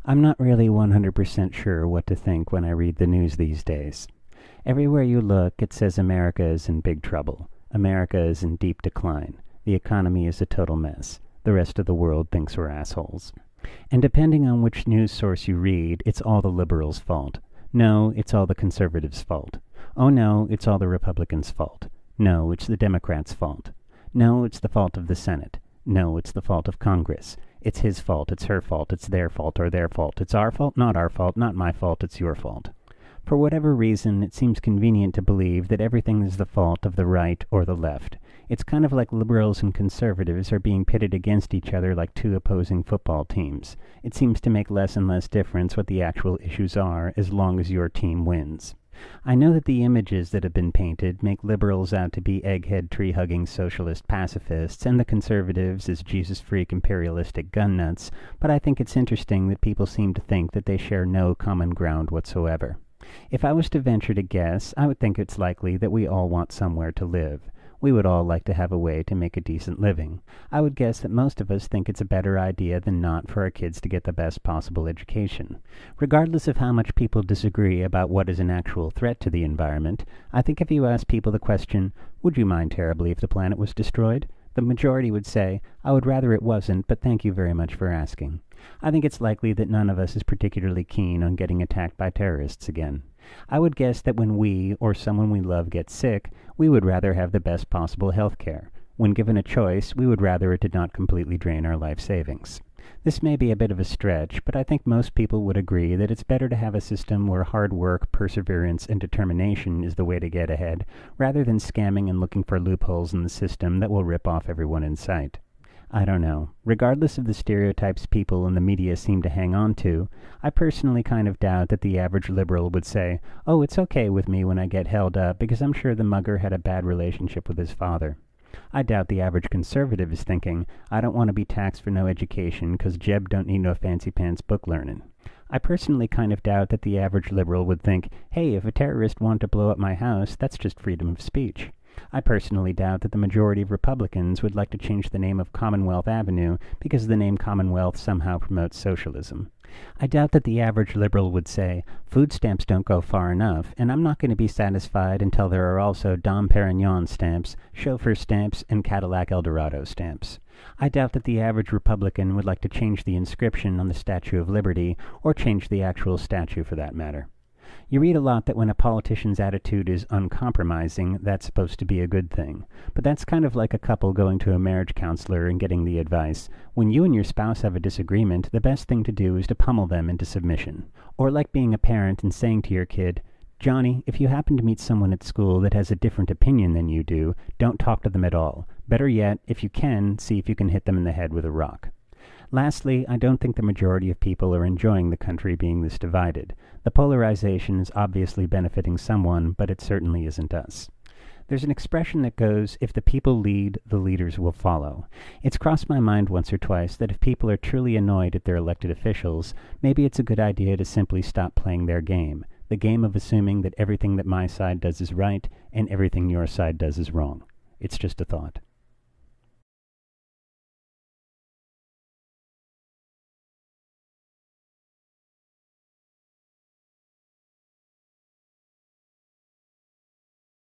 I'm not really 100% sure what to think when I read the news these days. Everywhere you look, it says America is in big trouble. America is in deep decline. The economy is a total mess. The rest of the world thinks we're assholes. And depending on which news source you read, it's all the liberals' fault. No, it's all the conservatives' fault. Oh no, it's all the Republicans' fault. No, it's the Democrats' fault. No, it's the fault of the Senate. No, it's the fault of Congress. It's his fault, it's her fault, it's their fault, or their fault. It's our fault, not my fault, it's your fault. For whatever reason, it seems convenient to believe that everything is the fault of the right or the left. It's kind of like liberals and conservatives are being pitted against each other like two opposing football teams. It seems to make less and less difference what the actual issues are as long as your team wins. I know that the images that have been painted make liberals out to be egghead tree-hugging socialist pacifists and the conservatives as Jesus-freak imperialistic gun nuts, but I think it's interesting that people seem to think that they share no common ground whatsoever. If I was to venture to guess, I would think it's likely that we all want somewhere to live. We would all like to have a way to make a decent living. I would guess that most of us think it's a better idea than not for our kids to get the best possible education. Regardless of how much people disagree about what is an actual threat to the environment, I think if you ask people the question, would you mind terribly if the planet was destroyed? The majority would say, I would rather it wasn't, but thank you very much for asking. I think it's likely that none of us is particularly keen on getting attacked by terrorists again. I would guess that when we, or someone we love, gets sick, we would rather have the best possible health care. When given a choice, we would rather it did not completely drain our life savings. This may be a bit of a stretch, but I think most people would agree that it's better to have a system where hard work, perseverance, and determination is the way to get ahead, rather than scamming and looking for loopholes in the system that will rip off everyone in sight. I don't know. Regardless of the stereotypes people in the media seem to hang on to, I personally kind of doubt that the average liberal would say, oh, it's okay with me when I get held up because I'm sure the mugger had a bad relationship with his father. I doubt the average conservative is thinking, I don't want to be taxed for no education because Jeb don't need no fancy pants book learning. I personally kind of doubt that the average liberal would think, hey, if a terrorist wanted to blow up my house, that's just freedom of speech. I personally doubt that the majority of Republicans would like to change the name of Commonwealth Avenue because the name Commonwealth somehow promotes socialism. I doubt that the average liberal would say, food stamps don't go far enough, and I'm not going to be satisfied until there are also Dom Perignon stamps, chauffeur stamps, and Cadillac Eldorado stamps. I doubt that the average Republican would like to change the inscription on the Statue of Liberty, or change the actual statue for that matter. You read a lot that when a politician's attitude is uncompromising, that's supposed to be a good thing. But that's kind of like a couple going to a marriage counselor and getting the advice, when you and your spouse have a disagreement, the best thing to do is to pummel them into submission. Or like being a parent and saying to your kid, Johnny, if you happen to meet someone at school that has a different opinion than you do, don't talk to them at all. Better yet, if you can, see if you can hit them in the head with a rock. Lastly, I don't think the majority of people are enjoying the country being this divided. The polarization is obviously benefiting someone, but it certainly isn't us. There's an expression that goes, if the people lead, the leaders will follow. It's crossed my mind once or twice that if people are truly annoyed at their elected officials, maybe it's a good idea to simply stop playing their game, the game of assuming that everything that my side does is right and everything your side does is wrong. It's just a thought.